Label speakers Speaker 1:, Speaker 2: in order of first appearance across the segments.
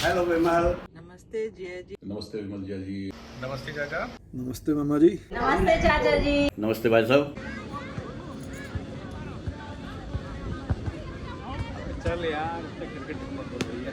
Speaker 1: Hello विमल।
Speaker 2: नमस्ते जय जी।
Speaker 3: नमस्ते विमल जी।
Speaker 4: नमस्ते चाचा।
Speaker 5: नमस्ते मामा जी।
Speaker 6: नमस्ते चाचा जी।
Speaker 3: नमस्ते भाई साहब।
Speaker 4: चल यार क्रिकेट मत बोल रही है।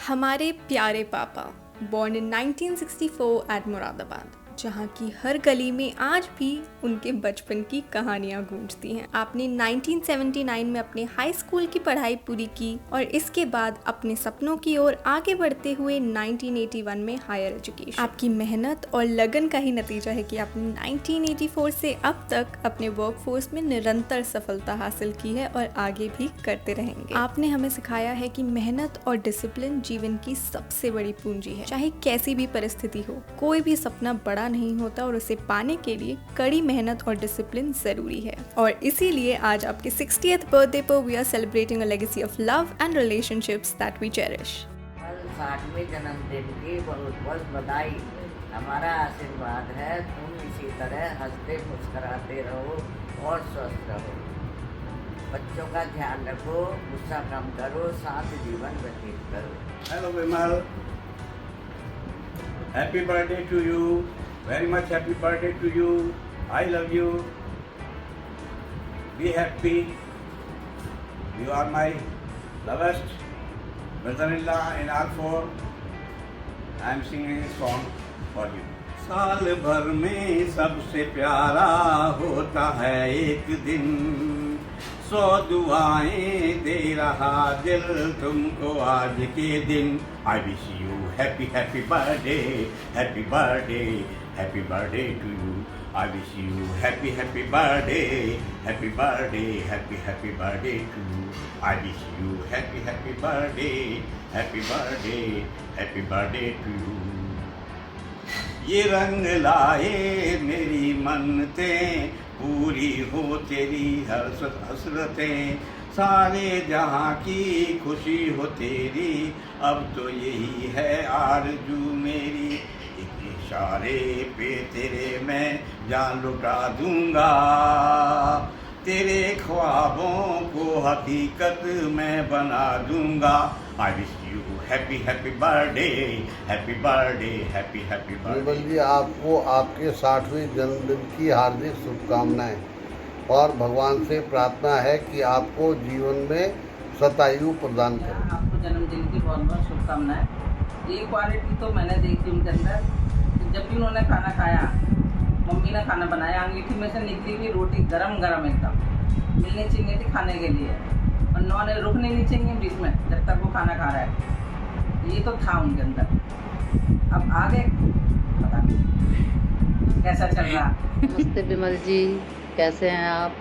Speaker 7: हमारे प्यारे पापा बॉर्न इन 1964 एट मुरादाबाद, जहाँ की हर गली में आज भी उनके बचपन की कहानियाँ गूंजती हैं। आपने 1979 में अपने हाई स्कूल की पढ़ाई पूरी की और इसके बाद अपने सपनों की ओर आगे बढ़ते हुए 1981 में हायर एजुकेशन। आपकी मेहनत और लगन का ही नतीजा है कि आपने 1984 से अब तक अपने वर्कफोर्स में निरंतर सफलता हासिल की है और आगे भी करते रहेंगे। आपने हमें सिखाया है कि मेहनत और डिसिप्लिन जीवन की सबसे बड़ी पूंजी है। चाहे कैसी भी परिस्थिति हो, कोई भी सपना बड़ा नहीं होता और उसे पाने के लिए कड़ी मेहनत और डिसिप्लिन जरूरी है। और इसीलिए आज आपके 60th बर्थडे पर we are celebrating a legacy of love and relationships that we cherish.
Speaker 6: 60वें जन्मदिन की बहुत बहुत बधाई। हमारा आशीर्वाद है तुम इसी तरह हंसते मुस्कुराते रहो और स्वस्थ रहो। बच्चों का ध्यान रखो, गुस्सा कम करो, साथ जीवन व्यतीत करो।
Speaker 1: Hello Vimal. Happy birthday to you. Very much happy birthday to you. I love you. Be happy. You are my lovest brother-in-law in R4. I am singing a song for you. साल भर में सबसे प्यारा होता है एक दिन, 100 दुआएं दे रहा दिल तुमको आज के दिन। I wish you happy happy birthday, happy birthday, happy birthday to you. I wish you happy happy birthday, happy birthday, happy happy birthday to you. I wish you happy happy birthday, happy birthday, happy birthday to you. ये रंग लाए मेरी मन्नतें, पूरी हो तेरी हसरतें, सारे जहाँ की खुशी हो तेरी, अब तो यही है आरज़ू मेरी। एक इशारे पे तेरे मैं जान लुटा दूंगा, तेरे ख्वाबों को हकीकत मैं बना दूंगा। I wish you happy happy birthday, happy birthday, happy happy birthday।
Speaker 8: विमल जी, आपको आपके 60वें जन्मदिन की हार्दिक शुभकामनाएं और भगवान से प्रार्थना है कि आपको जीवन में शतायु प्रदान करें।
Speaker 2: आपको जन्मदिन की बहुत बहुत शुभकामनाएं। ये क्वालिटी तो मैंने देखी उनके अंदर कि जब भी उन्होंने खाना खाया, मम्मी ने खाना बनाया, अंगीठी में से निकली हुई रोटी गरम गरम एकदम मिलनी चाहिए थी खाने के लिए, और उन्होंने रुकने नहीं चाहिए बीच में जब तक वो खाना खा रहा है। ये तो था उनके अंदर। अब आगे पता नहीं कैसा चल रहा।
Speaker 9: नमस्ते विमल जी, कैसे हैं आप?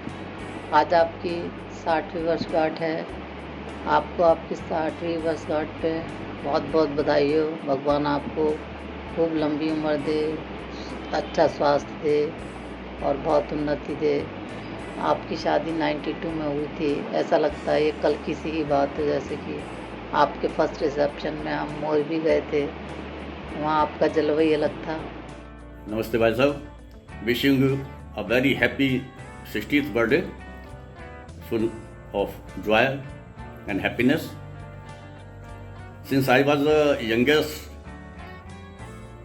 Speaker 9: आज आपकी 60वीं वर्षगांठ है। आपको आपकी 60वीं वर्षगांठ पे बहुत बहुत बधाई हो। भगवान आपको खूब लंबी उम्र दे, अच्छा स्वास्थ्य दे और बहुत उन्नति दे। आपकी शादी 92 में हुई थी। ऐसा लगता है ये कल की सी ही बात है, जैसे कि आपके फर्स्ट रिसेप्शन में हम मोर भी गए थे, वहाँ आपका जलवा ही अलग था।
Speaker 3: नमस्ते भाई साहब। Wishing you a very happy 60th birthday, full of joy and happiness. Since I was the youngest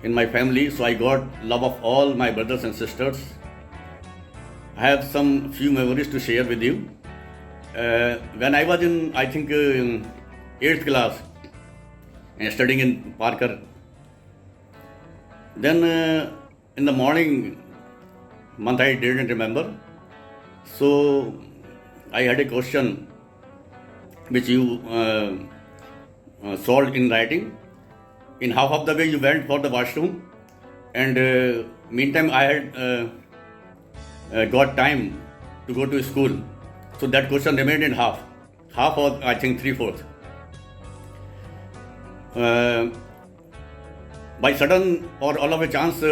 Speaker 3: in my family, so I got love of all my brothers and sisters. I have some few memories to share with you. When I was in, I think, 8th class and studying in Parker, then in the morning, month I didn't remember, so I had a question which you solved in writing. In half of the way you went for the washroom, and meantime I had got time to go to school, so that question remained in half or I think 3/4. By sudden or all of a chance,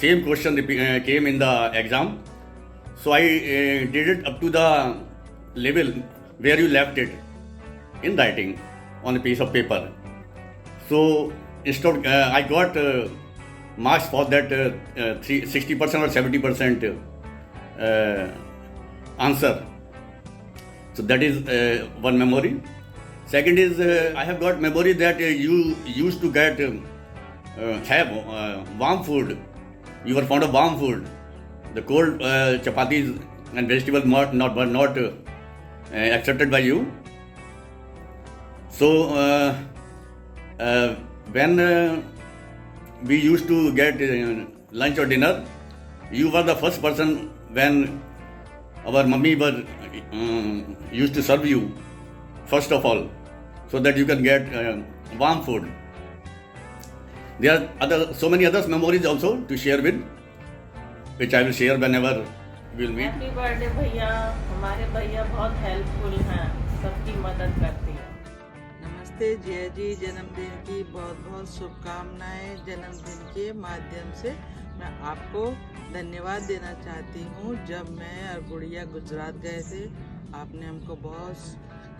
Speaker 3: same question came in the exam, so I did it up to the level where you left it in writing on a piece of paper. So instead I got marks for that 60% or 70% answer. So that is one memory. Second is I have got memory that you used to get have warm food. You were fond of warm food. The cold chapatis and vegetables were not accepted by you. So when we used to get lunch or dinner, you were the first person when our mummy was used to serve you first of all, so that you can get warm food. There are so many other memories also to share with, which I will share whenever we will meet.
Speaker 5: Happy birthday भैया, हमारे भैया बहुत helpful हैं, सबकी मदद करती हैं।
Speaker 10: नमस्ते जय जी, जन्मदिन की बहुत बहुत शुभकामनाएं। जन्मदिन के माध्यम से मैं आपको धन्यवाद देना चाहती हूँ। जब मैं और गुड़िया गुजरात गए थे, आपने हमको बहुत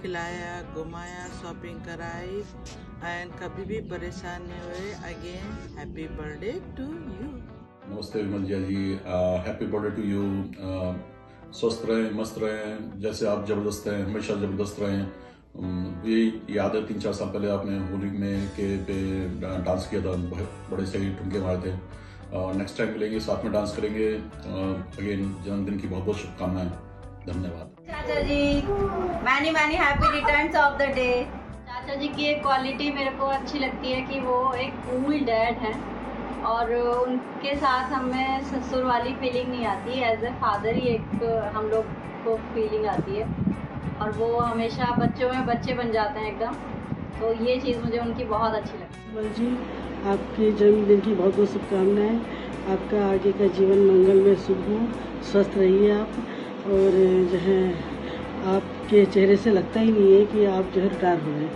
Speaker 10: खिलाया, घुमाया, शॉपिंग कराई एंड कभी भी परेशान नहीं हुए। Again happy birthday to you.
Speaker 11: नमस्ते Vimal ji, happy birthday to you. स्वस्थ रहें, मस्त रहें, जैसे आप ज़बरदस्त हैं, हमेशा ज़बरदस्त रहें। ये याद है 3-4 साल पहले आपने होली में के पे डांस किया था, बड़े सही ठुमके मारे थे। नेक्स्ट टाइम मिलेंगे, साथ में डांस करेंगे। अगेन जन्मदिन की बहुत बहुत शुभकामनाएं। धन्यवाद।
Speaker 12: चाचा जी, many many happy returns of the day. चाचा जी की एक क्वालिटी मेरे को अच्छी लगती है कि वो एक कूल डैड हैं और उनके साथ हमें ससुर वाली फीलिंग नहीं आती। एज ए फादर ही एक हम लोग को फीलिंग आती है और वो हमेशा बच्चों में बच्चे बन जाते हैं एकदम। तो ये चीज़ मुझे उनकी बहुत अच्छी लगती है।
Speaker 13: जी, आपके जन्मदिन की बहुत बहुत शुभकामनाएं। आपका आगे का जीवन मंगल में शुभ हो, स्वस्थ रहिए आप। और जो है आपके चेहरे से लगता ही नहीं है कि आप जो है रिटायर हो गए।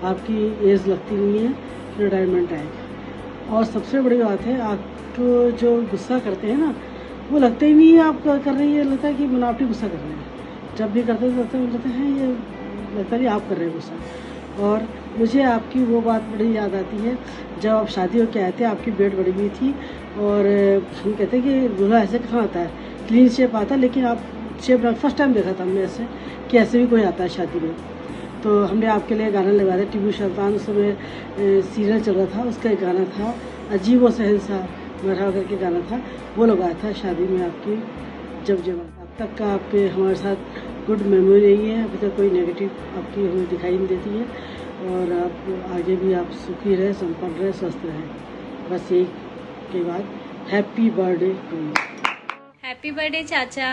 Speaker 13: आपकी एज लगती नहीं है, रिटायरमेंट आएगा। और सबसे बड़ी बात है, आपको जो गुस्सा करते हैं ना, वो लगता ही नहीं है आप कर रहे हैं, लगता है कि बनावटी गुस्सा कर रहे हैं। जब भी करते हैं ये लगता नहीं आप कर रहे हैं गुस्सा। और मुझे आपकी वो बात बड़ी याद आती है, जब आप शादी होकर आए थे, आपकी बेड बड़ी हुई थी और हम कहते हैं कि दूल्हा ऐसे कहाँ आता है, क्लीन शेप आता है, लेकिन आप शेप फर्स्ट टाइम देखा था हमने ऐसे कि ऐसे भी कोई आता है शादी में। तो हमने आपके लिए गाना लगवाया था, टीवी सुल्तान उस समय सीरियल चल रहा था, उसका एक गाना था अजीब व शहंशाह मरहबा करके गाना था, वो लगाया था शादी में आपकी। जब अब तक का आपके हमारे साथ गुड मेमोरी रही है, अभी तक कोई नेगेटिव आपकी हमें दिखाई नहीं देती है। और आप आगे भी आप सुखी रहे, संपन्न रहे, स्वस्थ रहे। बस यही के बाद happy birthday to you.
Speaker 14: Happy birthday चाचा।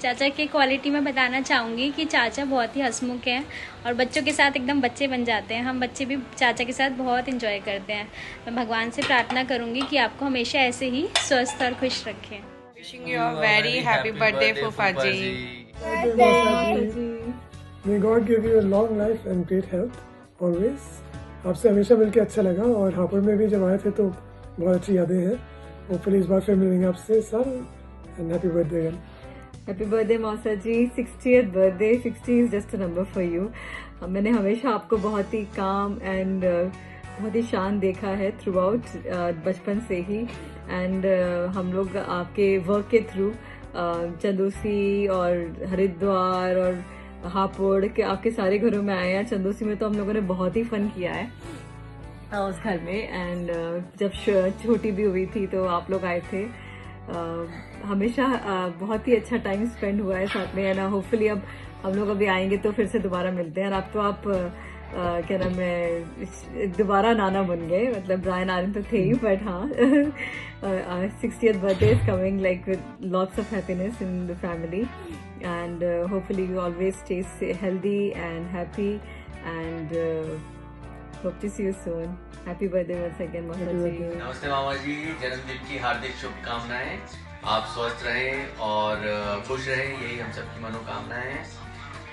Speaker 14: चाचा की क्वालिटी में बताना चाहूँगी कि चाचा बहुत ही हंसमुख हैं और बच्चों के साथ एकदम बच्चे बन जाते हैं। हम बच्चे भी चाचा के साथ बहुत एंजॉय करते हैं। मैं भगवान से प्रार्थना करूँगी कि आपको हमेशा ऐसे ही स्वस्थ और खुश रखें।
Speaker 15: Wishing you a very happy birthday, Fufaji.
Speaker 16: May God give you a long life and great health always. आपसे हमेशा मिलके अच्छा लगा और हापुड़ में भी जब आए थे तो बहुत अच्छी यादें हैं। होपफुली इस बार फिर मिलेंगे आपसे sir. And happy birthday again.
Speaker 17: Happy birthday मौसा जी, 60th birthday. 60 is just a number for you. मैंने हमेशा आपको बहुत ही काम एंड बहुत ही शांत देखा है थ्रू आउट, बचपन से ही। एंड हम लोग आपके वर्क के थ्रू चंदोसी और हरिद्वार और हापुड़ के आपके सारे घरों में आए हैं। चंदोसी में तो हम लोगों ने बहुत ही फन किया है उस घर में। एंड जब छोटी भी हुई थी तो आप लोग आए थे। हमेशा बहुत ही अच्छा टाइम स्पेंड हुआ है साथ में। एंड होपफुली अब हम लोग अभी आएंगे तो फिर से दोबारा मिलते हैं। और अब तो आप क्या नाम है, दोबारा नाना बन गए। मतलब ब्रायन आर्यन तो थे ही, बट हाँ 60th birthday is coming like with lots of happiness in the family. And hopefully you always stay healthy and happy and hope to see you soon. Happy birthday once again मामा जी।
Speaker 18: नमस्ते मामा जी, जन्मदिन की हार्दिक शुभकामनाएं। आप स्वस्थ रहें और खुश रहें, यही हम सबकी मनोकामनाएं हैं।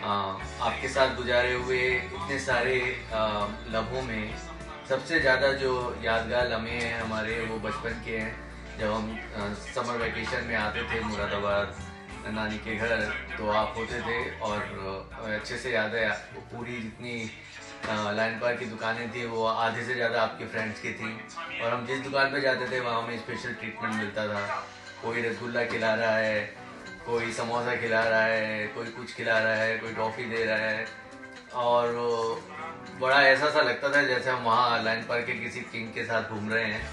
Speaker 18: आपके साथ गुजारे हुए इतने सारे लम्हों में सबसे ज़्यादा जो यादगार लम्हे हैं हमारे, वो बचपन के हैं। जब हम समर वेकेशन में आते थे मुरादाबाद नानी के घर, तो आप होते थे और अच्छे से याद है पूरी जितनी लाइन पार्क की दुकानें थी वो आधे से ज़्यादा आपके फ्रेंड्स की थी, और हम जिस दुकान पे जाते थे वहाँ हमें स्पेशल ट्रीटमेंट मिलता था। कोई रसगुल्ला खिला रहा है, कोई समोसा खिला रहा है, कोई कुछ खिला रहा है, कोई टॉफ़ी दे रहा है, और बड़ा ऐसा सा लगता था जैसे हम वहाँ लाइन पार्क के किसी किंग के साथ घूम रहे हैं।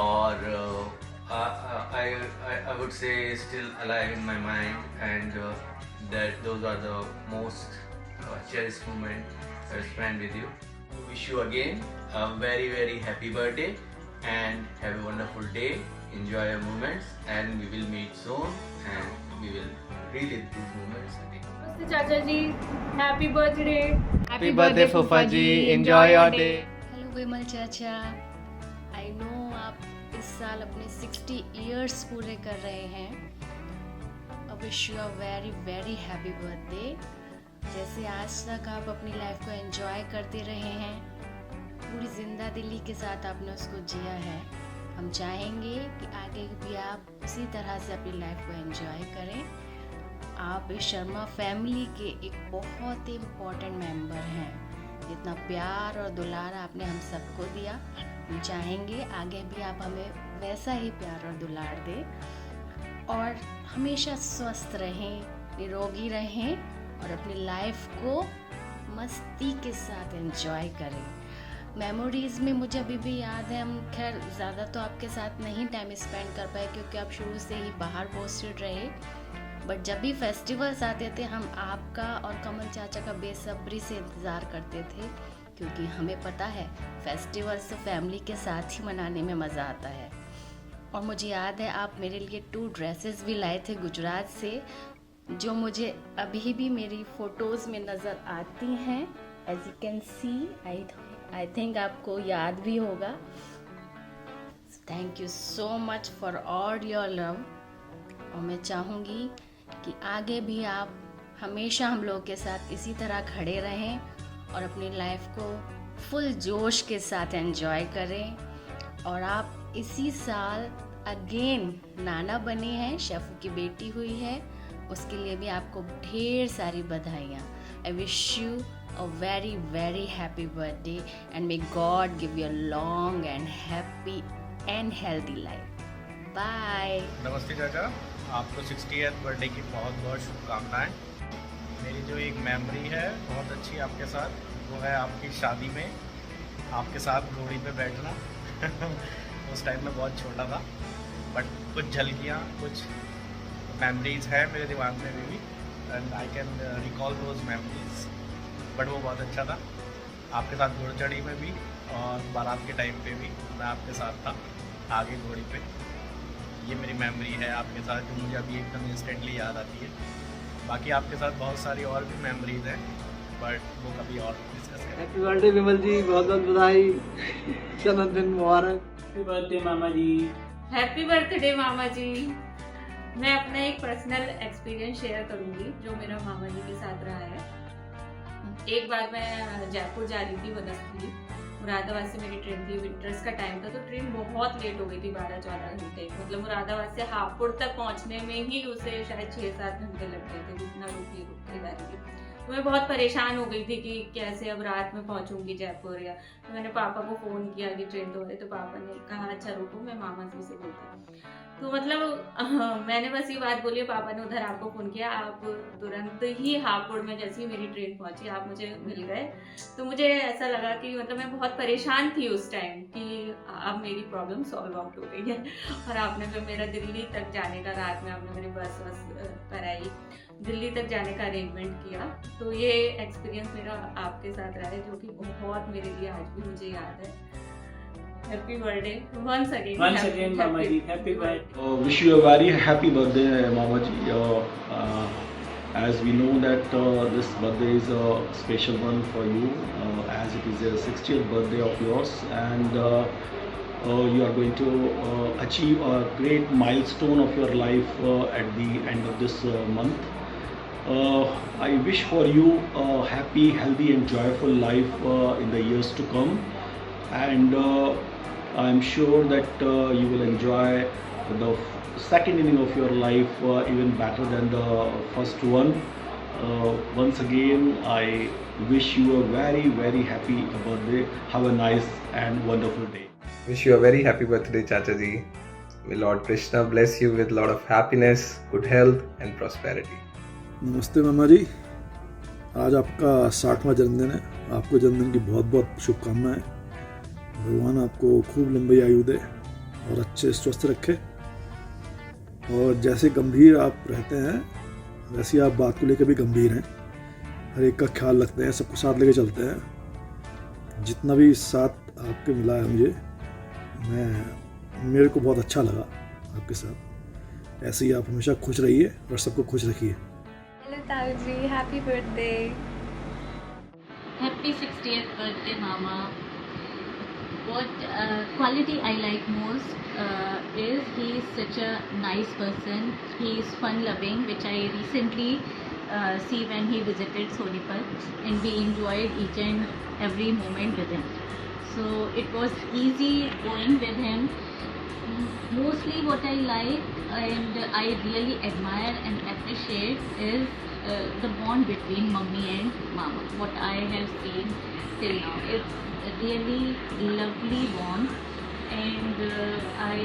Speaker 18: और I would say still alive in my mind, and that those are the most cherished moment I spent with you. Wish you again a very very happy birthday and have a wonderful day. Enjoy your moments, and we will meet soon, and we will relive these moments again.
Speaker 19: नमस्ते चाचा जी, happy birthday.
Speaker 4: Happy birthday फूफा जी, enjoy your day.
Speaker 20: Hello विमल चाचा, I know आप इस साल अपने 60 years पूरे कर रहे हैं। I wish you a very very happy birthday. जैसे आज तक आप अपनी लाइफ को एंजॉय करते रहे हैं, पूरी जिंदा दिली के साथ आपने उसको जिया है। हम चाहेंगे कि आगे भी आप उसी तरह से अपनी लाइफ को एंजॉय करें। आप इस शर्मा फैमिली के एक बहुत ही इम्पोर्टेंट मेंबर हैं। जितना प्यार और दुलार आपने हम सबको दिया, हम चाहेंगे आगे भी आप हमें वैसा ही प्यार और दुलार दें, और हमेशा स्वस्थ रहें, निरोगी रहें, और अपनी लाइफ को मस्ती के साथ एंजॉय करें। मेमोरीज़ में मुझे अभी भी याद है, हम खैर ज़्यादा तो आपके साथ नहीं टाइम स्पेंड कर पाए क्योंकि आप शुरू से ही बाहर पोस्टेड रहे, बट जब भी फेस्टिवल्स आते थे हम आपका और कमल चाचा का बेसब्री से इंतज़ार करते थे, क्योंकि हमें पता है फेस्टिवल्स तो फैमिली के साथ ही मनाने में मज़ा आता है। और मुझे याद है आप मेरे लिए 2 ड्रेसेस भी लाए थे गुजरात से, जो मुझे अभी भी मेरी फ़ोटोज़ में नज़र आती हैं। As you can see, I think आपको याद भी होगा। Thank you so much for all your love, और मैं चाहूँगी कि आगे भी आप हमेशा हम लोग के साथ इसी तरह खड़े रहें और अपनी लाइफ को फुल जोश के साथ एंजॉय करें। और आप इसी साल अगेन नाना बने हैं, शेफू की बेटी हुई है, उसके लिए भी आपको ढेर सारी बधाइयाँ। I wish you a very very happy birthday and may God give you a long and happy and healthy life. Bye.
Speaker 4: नमस्ते चाचा, आपको 60th बर्थडे की बहुत बहुत शुभकामनाएं। मेरी जो एक मेमोरी है बहुत अच्छी आपके साथ, वो है आपकी शादी में आपके साथ घोड़ी पे बैठना। उस टाइम में बहुत छोटा था, बट कुछ झलकियाँ, कुछ मेमोरीज है मेरे दिमाग में भी, and I can recall those memories. But वो बहुत अच्छा था, आपके साथ घोड़ चढ़ी में भी, और बारात के टाइम पे भी मैं आपके साथ था आगे घोड़ी पे। ये मेरी मेमोरी है आपके साथ जो मुझे अभी एकदम इंस्टेंटली याद आती है। बाकी आपके साथ बहुत सारी और भी मेमोरीज हैं, बट वो कभी और डिस्कस करें।
Speaker 21: हैप्पी बर्थडे विमल जी, बहुत बहुत बधाई, जन्मदिन मुबारक।
Speaker 22: हैप्पी बर्थडे मामा जी।
Speaker 19: हैप्पी बर्थडे मामा जी। मैं अपना एक पर्सनल एक्सपीरियंस शेयर करूंगी जो मेरा मामा जी के साथ रहा है। एक बार मैं जयपुर जा रही थी बनस्थली, मुरादाबाद से मेरी ट्रेन थी, विंटर्स का टाइम था, तो ट्रेन बहुत लेट हो गई थी, 12-14 घंटे। मतलब मुरादाबाद से हापुड़ तक पहुंचने में ही उसे शायद 6-7 घंटे लग गए थे, जितना रुकी जा रही थी। तो मैं बहुत परेशान हो गई थी कि कैसे अब रात में पहुंचूंगी जयपुर। या तो मैंने पापा को फ़ोन किया कि ट्रेन तो है, तो पापा ने कहा अच्छा रुको मैं मामा जी से बोलती हूँ। तो मतलब मैंने बस ये बात बोली, पापा ने उधर आपको फ़ोन किया, आप तुरंत ही हापुड़ में जैसे ही मेरी ट्रेन पहुंची आप मुझे मिल गए। तो मुझे ऐसा लगा कि मतलब मैं बहुत परेशान थी उस टाइम कि अब मेरी प्रॉब्लम सॉल्व आउट हो गई है। और आपने फिर मेरा दिल्ली तक जाने का, रात में आपने मेरी बस कराई, दिल्ली तक जाने का अरेंजमेंट किया। तो ये एक्सपीरियंस मेरा आपके साथ रहा है जो कि बहुत मेरे लिए आज भी मुझे याद है। हैप्पी बर्थडे once again
Speaker 22: मामा जी, happy birthday.
Speaker 23: Wish you a very happy birthday Mama ji. As we know that this birthday is a special one for you, as it is a 60th birthday of yours, and you are going to achieve a great milestone of your life at the end of this month. I wish for you a happy, healthy and joyful life in the years to come, and I'm sure that you will enjoy the second inning of your life even better than the first one. Once again, I Wish you a very, very happy birthday. Have a nice and wonderful day.
Speaker 1: Wish you a very happy birthday, Chacha ji. May Lord Krishna bless you with a lot of happiness, good health and prosperity.
Speaker 6: नमस्ते मामा जी, आज आपका 60वां जन्मदिन है। आपको जन्मदिन की बहुत बहुत शुभकामनाएं। भगवान आपको खूब लंबी आयु दे और अच्छे स्वस्थ रखे, और जैसे गंभीर आप रहते हैं वैसे आप बात को लेकर भी गंभीर हैं, हर एक का ख्याल रखते हैं, सबको साथ लेके चलते हैं। जितना भी साथ आपके मिला है मुझे, मेरे को बहुत अच्छा लगा आपके साथ। ऐसे ही आप हमेशा खुश रहिए और सबको खुश रखिए।
Speaker 14: हेलो ताऊ जी, happy birthday.
Speaker 7: Happy 60th birthday, Mama. What quality I like most is he is such a nice person. He is fun-loving, which I recently see when he visited Sonipat, and we enjoyed each and every moment with him. So it was easy going with him. Mostly what I like and I really admire and appreciate is the bond between mummy and mama. What I have seen till now, it's a really lovely bond, and I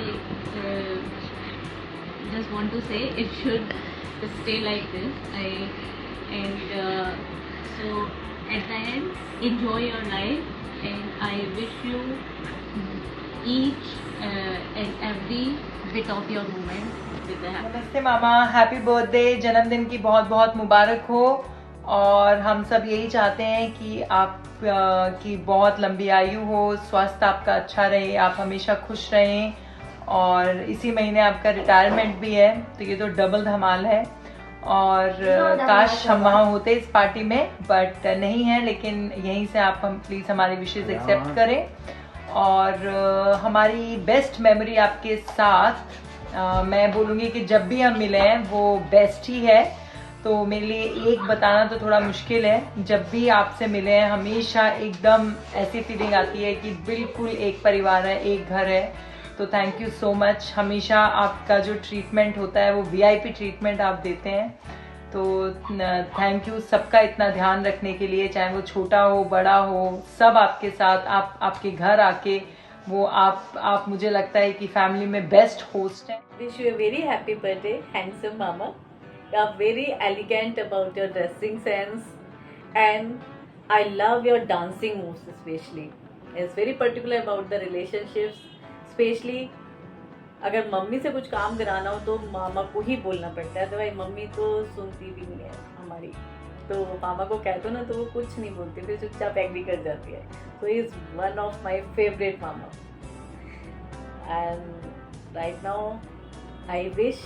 Speaker 7: just want to say it should stay like this. So at the end, enjoy your life, and I wish you each and every bit of your moment with the happy.
Speaker 24: नमस्ते मामा, happy birthday. जन्मदिन की बहुत बहुत मुबारक हो, और हम सब यही चाहते हैं कि आप की बहुत लंबी आयु हो, स्वास्थ्य आपका अच्छा रहे, आप हमेशा खुश रहें, और इसी महीने आपका रिटायरमेंट भी है, तो ये तो डबल धमाल है। और काश हम वहाँ होते इस पार्टी में, बट नहीं है, लेकिन यहीं से आप हम प्लीज़ हमारी विशेज़ एक्सेप्ट करें। और हमारी बेस्ट मेमोरी आपके साथ मैं बोलूँगी कि जब भी हम मिले हैं वो बेस्ट ही है। तो मेरे लिए एक बताना तो थोड़ा मुश्किल है, जब भी आपसे मिले हैं हमेशा एकदम ऐसी फीलिंग आती है कि बिल्कुल एक परिवार है, एक घर है। तो थैंक यू सो मच। हमेशा आपका जो ट्रीटमेंट होता है वो VIP ट्रीटमेंट आप देते हैं, तो थैंक यू सबका इतना ध्यान रखने के लिए, चाहे वो छोटा हो बड़ा हो, सब आपके साथ, आपके घर आके वो आप मुझे लगता है कि फैमिली में बेस्ट होस्ट हैं।
Speaker 25: Wish you a very happy birthday, handsome mama. You are very elegant about your dressing sense, and I love your dancing moves especially. It's very particular about the relationships, especially अगर mummy से कुछ काम कराना हो तो मामा को ही बोलना पड़ता है, तो भाई मम्मी तो सुनती भी नहीं है हमारी, तो मामा को कहते हो ना तो वो कुछ नहीं बोलती, फिर चुपचाप एग्री कर जाती है। So he is one of my favorite mama, and right now I wish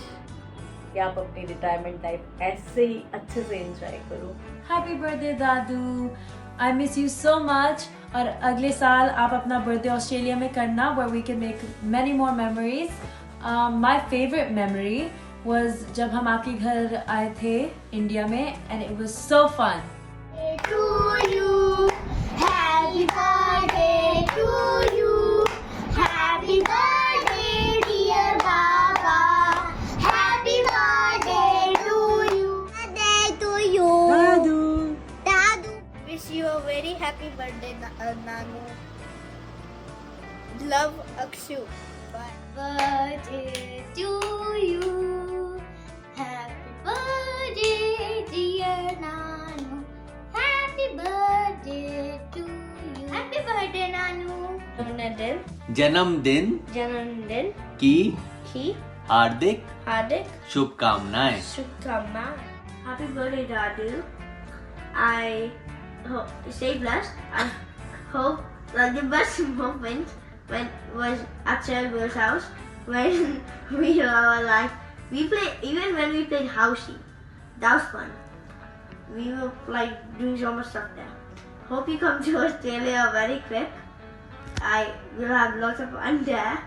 Speaker 25: कि आप अपनी रिटायरमेंट लाइफ ऐसे ही अच्छे से एंजॉय करो।
Speaker 26: Happy birthday Dadu, I miss you so much. और अगले साल आप अपना बर्थडे ऑस्ट्रेलिया में करना, where we can make many more memories. My favorite memory was जब हम आपके घर आए थे इंडिया में, and it was so fun.
Speaker 27: To you, happy birthday to you, happy birthday dear Baba, happy birthday to you, birthday to you, Dadu. Wish you a very happy birthday, Nanu. Love, Akshu. Birthday to you, happy birthday dear Nanu, happy birthday to you, happy birthday Nanu.
Speaker 18: जन्मदिन की हार्दिक शुभकामनाएं।
Speaker 27: Happy birthday Dadu. I hope you stay blessed. I hope that the best moment was at Sarah's house when we were all like, even when we played housey, that was fun. We were like doing so much stuff there. Hope you come to Australia very quick. I will have lots of fun there,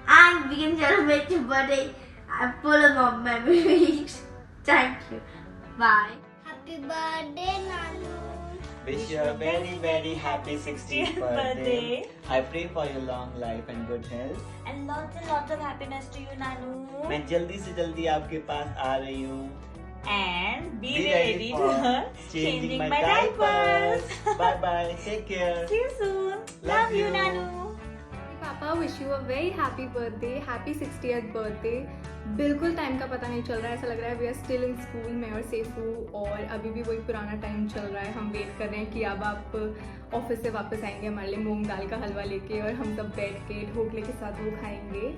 Speaker 27: and we can celebrate your birthday. I'm full of memories. Thank you. Bye. Happy birthday, Nanu.
Speaker 28: Wish you a very very happy 60th birthday. I pray for your long life and good health.
Speaker 27: And lots of happiness to you, Nanu.
Speaker 28: मैं जल्दी से जल्दी आपके पास आ रही हूँ। and be ready to learn changing my diapers. Bye bye. Take care.
Speaker 14: See you soon.
Speaker 28: Love you.
Speaker 14: Nanu. पापा wish you a very happy birthday, happy 60th birthday. बिल्कुल time का पता नहीं चल रहा है, ऐसा लग रहा है we are still in school में और सेफू, और अभी भी वही पुराना टाइम चल रहा है। हम वेट कर रहे हैं कि अब आप ऑफिस से वापस आएंगे हमारे लिए मूंग दाल का हलवा लेके, और हम सब बैठ के ढोकले के साथ वो खाएंगे।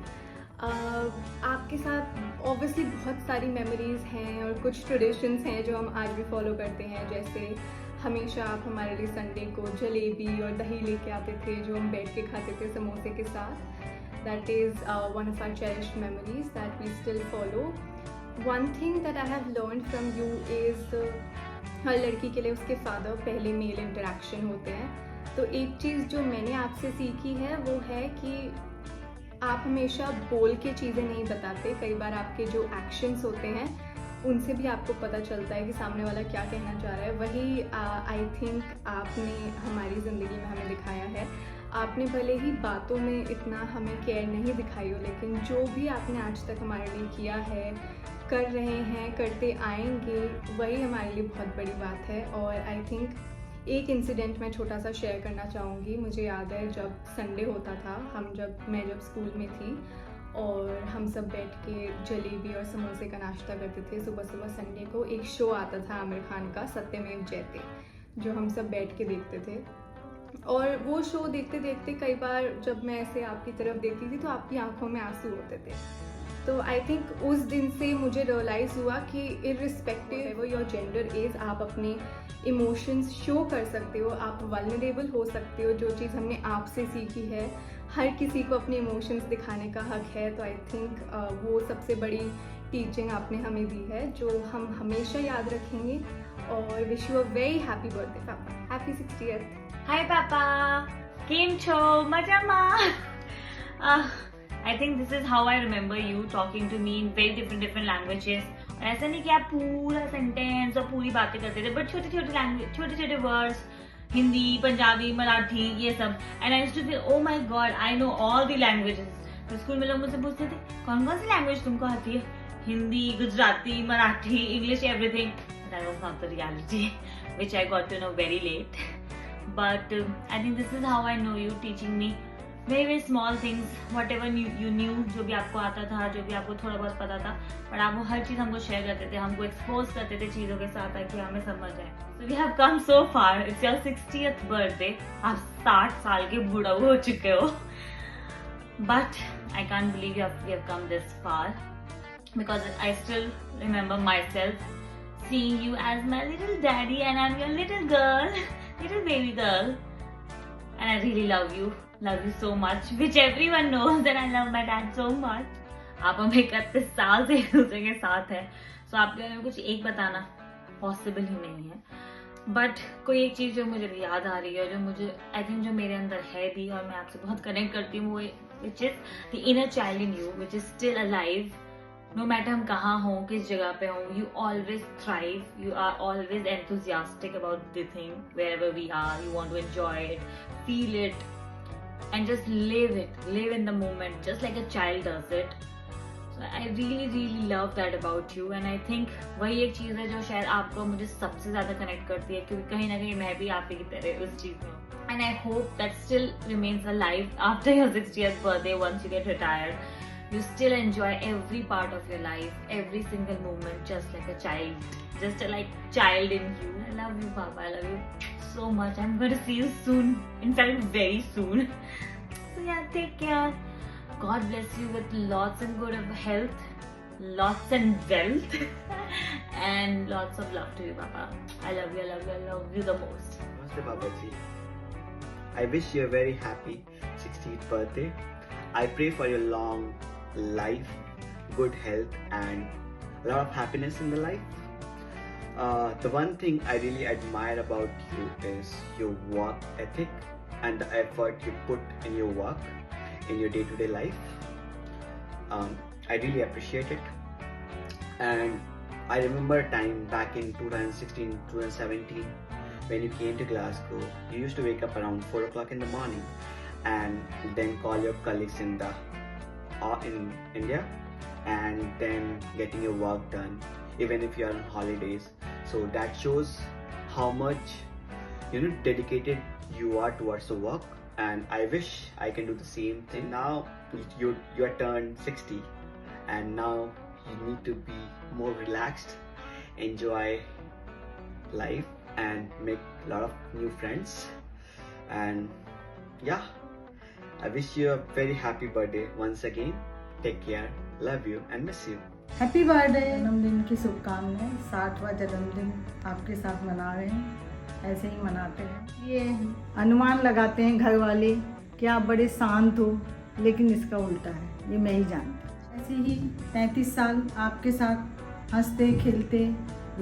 Speaker 14: आपके साथ ऑब्वियसली बहुत सारी मेमोरीज़ हैं और कुछ ट्रेडिशंस हैं जो हम आज भी फॉलो करते हैं। जैसे हमेशा आप हमारे लिए संडे को जलेबी और दही लेके आते थे जो हम बैठ के खाते थे समोसे के साथ। That is one of our cherished memories that we still follow. One thing that I have learn from you is, हर लड़की के लिए उसके फादर पहले मेल इंटरेक्शन होते हैं। तो एक चीज़ जो मैंने आपसे सीखी है वो है कि आप हमेशा बोल के चीज़ें नहीं बताते, कई बार आपके जो एक्शंस होते हैं उनसे भी आपको पता चलता है कि सामने वाला क्या कहना चाह रहा है। वही आई थिंक आपने हमारी ज़िंदगी में हमें दिखाया है। आपने भले ही बातों में इतना हमें केयर नहीं दिखाई हो, लेकिन जो भी आपने आज तक हमारे लिए किया है, कर रहे हैं, करते आएंगे, वही हमारे लिए बहुत बड़ी बात है। और आई थिंक एक इंसिडेंट मैं छोटा सा शेयर करना चाहूँगी। मुझे याद है जब संडे होता था, मैं जब स्कूल में थी और हम सब बैठ के जलेबी और समोसे का नाश्ता करते थे। सुबह सुबह संडे को एक शो आता था आमिर खान का, सत्यमेव जयते, जो हम सब बैठ के देखते थे। और वो शो देखते देखते कई बार जब मैं ऐसे आपकी तरफ देखती थी तो आपकी आंखों में आंसू होते थे। तो आई थिंक उस दिन से मुझे रियलाइज़ हुआ कि इर्रिस्पेक्टिव योर जेंडर इज़, आप अपने इमोशंस शो कर सकते हो, आप वल्नरेबल हो सकते हो। जो चीज़ हमने आपसे सीखी है, हर किसी को अपने इमोशंस दिखाने का हक है। तो आई थिंक वो सबसे बड़ी टीचिंग आपने हमें दी है जो हम हमेशा याद रखेंगे। और wish you a very happy birthday पापा, हैप्पी 60th।
Speaker 2: हाय पापा, केम छो, मजामा? I think this is how I remember you talking to me in very different languages. और ऐसा नहीं कि आप पूरा सेंटेंस और पूरी बातें करते थे, बट छोटे छोटे लैंग्वेज, छोटे छोटे वर्ड्स, हिंदी, पंजाबी, मराठी, ये सब। एंड आई यूज्ड टू से oh my God, I know all the languages. तो स्कूल में लोग मुझसे पूछते थे कौन कौन सी लैंग्वेज तुमको आती है? Hindi, Gujarati, Marathi, English, everything. That was not the reality which I got to know very late. But I think this is how I know you, teaching me very small things, whatever you knew, जो भी आपको आता था, जो भी आपको थोड़ा बहुत पता था, बट आप वो हर चीज़ हमको शेयर करते थे, हमको एक्सपोज करते थे चीज़ों के साथ ताकि हमें समझ आए। So we have come so far. It's your 60th birthday. आप 60 साल के बूढ़ा हो चुके हो, but I can't believe you have come this far, because I still remember myself seeing you as my little daddy and I'm your little girl, little baby girl, and I really love you so much, which everyone knows that I love my dad so much. आप हम 31 साल से एक दूसरे के साथ हैं, so आपके बारे में कुछ एक बताना पॉसिबल ही नहीं है। बट कोई एक चीज़ जो मुझे याद आ रही है, जो मुझे आई थिंक जो मेरे अंदर है भी और मैं आपसे बहुत कनेक्ट करती हूँ, वो which is the inner child in you which is still alive. No matter हम कहाँ हों, किस जगह पे हों, you always thrive, you are always enthusiastic about the thing, wherever we are, you want to enjoy it, feel it, and just live in the moment, just like a child does it. So I really love that about you, and I think वही एक चीज़ है जो शायद आपको मुझे सबसे ज़्यादा connect करती है, क्योंकि कहीं ना कहीं मैं भी आप ही की तरह उस चीज़ में, and I hope that still remains alive after your 60th birthday. Once you get retired, you still enjoy every part of your life, every single moment, just like a child, just like child in you. I love you, Papa. I love you so much. I'm going to see you soon. In fact, very soon. So yeah, take care. God bless you with lots and good of health, lots and wealth, and lots of love to you, Papa. I love you. I love you. I love you the most.
Speaker 28: Namaste, Baba ji. I wish you a very happy 60th birthday. I pray for your long life, good health, and a lot of happiness in the life. The one thing I really admire about you is your work ethic and the effort you put in your work, in your day-to-day life. I really appreciate it. And I remember a time back in 2016, 2017, when you came to Glasgow. You used to wake up around 4 o'clock in the morning and then call your colleagues in India, and then getting your work done. even if you are on holidays. So that shows how much dedicated you are towards the work, and I wish I can do the same thing. Now you are turned 60, and now you need to be more relaxed, enjoy life, and make a lot of new friends. And yeah, I wish you a very happy birthday once again. Take care, love you and miss you.
Speaker 3: Happy birthday. जन्मदिन की शुभकामनाएं। 60वां जन्मदिन आपके साथ मना रहे हैं, ऐसे ही मनाते हैं। ये अनुमान लगाते हैं घर वाले कि आप बड़े शांत हो, लेकिन इसका उल्टा है, ये मैं ही जानती हूँ। ऐसे ही 33 साल आपके साथ हंसते खेलते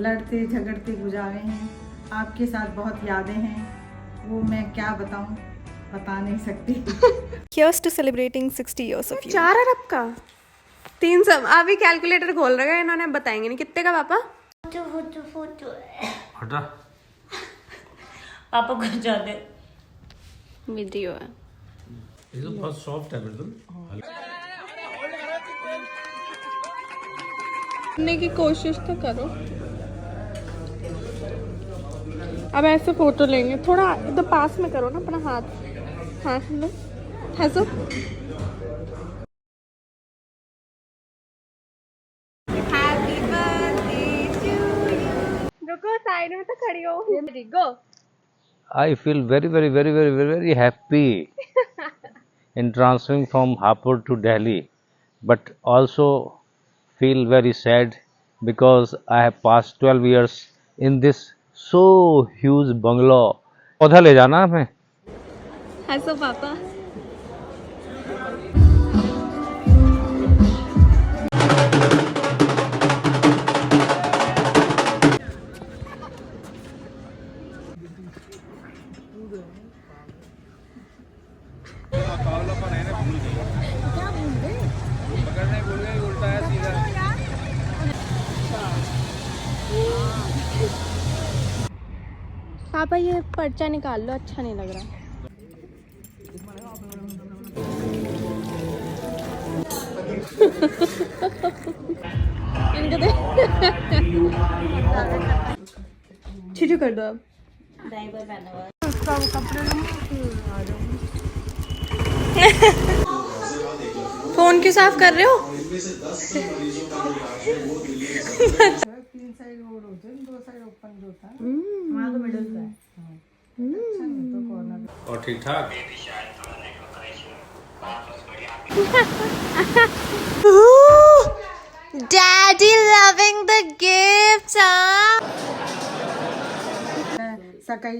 Speaker 3: लड़ते झगड़ते गुजारे हैं। आपके साथ बहुत यादें हैं, वो मैं क्या बताऊँ, बता नहीं सकती।
Speaker 5: Here's to celebrating 60 years of you.
Speaker 15: 4 अरब का 3 सब अभी कैलकुलेटर खोल रखा है इन्होंने, बताएंगे नहीं कितने का पापा।
Speaker 27: फोटो
Speaker 1: हटा
Speaker 2: पापा को जाते
Speaker 5: वीडियो है।
Speaker 1: ये तो बहुत सॉफ्ट है बिल्कुल।
Speaker 15: करने की कोशिश तो करो। अब ऐसे फोटो लेंगे, थोड़ा इधर पास में करो ना अपना हाथ। हाँ लो हंसो। Happy birthday to you. रुको साइड में तो खड़ी हो। गो।
Speaker 8: I feel very happy in transferring from Hapur to Delhi, but also feel very sad because I have passed 12 years in this so huge bungalow. पौधा ले जाना हमें।
Speaker 5: हंसो पापा। पापा ये पर्चा निकाल लो, अच्छा नहीं लग रहा। इनको दे। छुट्टी कर दो अब।
Speaker 2: ड्राइवर पहना हुआ है।
Speaker 15: फोन क्यों साफ कर रहे हो?
Speaker 3: 3 साइड होल होते हैं, 2 साइड ओपन जो होता है, वहाँ तो मिडिल का है। अच्छा नहीं तो कॉर्नर।
Speaker 1: और ठीक ठाक।
Speaker 15: Daddy loving the gifts, huh?
Speaker 3: सकई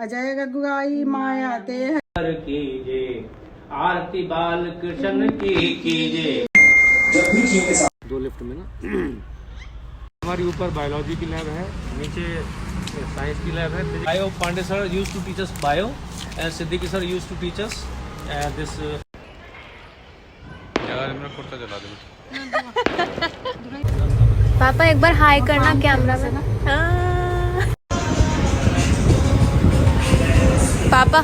Speaker 3: अजय गगुआई माया आते हैं।
Speaker 8: कीजिए आरती बाल कृष्ण की कीजिए। 2 लिफ्ट में ना हमारी ऊपर बायोलॉजी की लैब है, नीचे साइंस की लैब है। Bio Pandey sir used to teach us bio and Siddiqui sir used to teach us this. यार मेरा कुर्ता जला दे।
Speaker 5: पापा एक बार हाय करना कैमरा में। पापा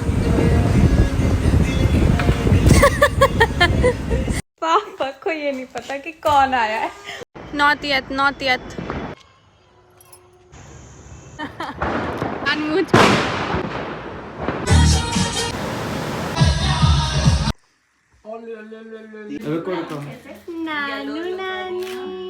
Speaker 15: पापा को ये नहीं पता कि कौन आया है।
Speaker 5: Not yet not yet. अनमूच
Speaker 8: रुको
Speaker 5: नानू नानू